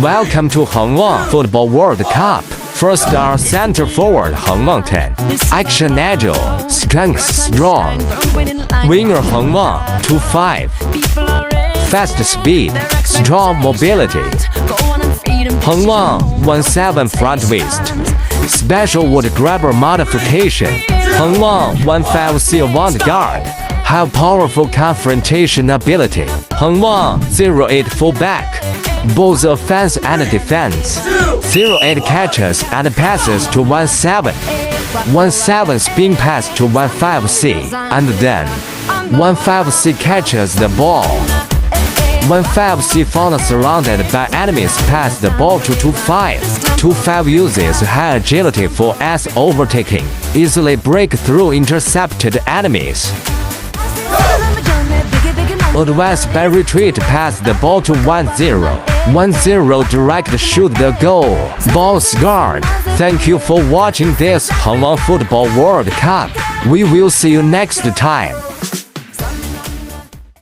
Welcome to Hongwang Football World Cup. First star center forward Hongwang 10. Action agile, strength strong. Winger Hongwang 2-5. Fast speed, strong mobility. Hongwang 1-7 front waist. Special wood grabber modification. Hongwang 1-5C avant-garde. Have powerful confrontation ability. Hongwang 0-8 fullback. Both offense and defense. 0-8 catches and passes to 1-7. 1-7 spin pass to 1-5C. And then 1-5C catches the ball. 1-5C found surrounded by enemies pass the ball to 2-5. 2-5 uses high agility for S overtaking. Easily break through intercepted enemies. Advance by retreat pass the ball to 1-0. 1-0 direct shoot the goal. Balls guard. Thank you for watching this Hongwang Football World Cup. We will see you next time.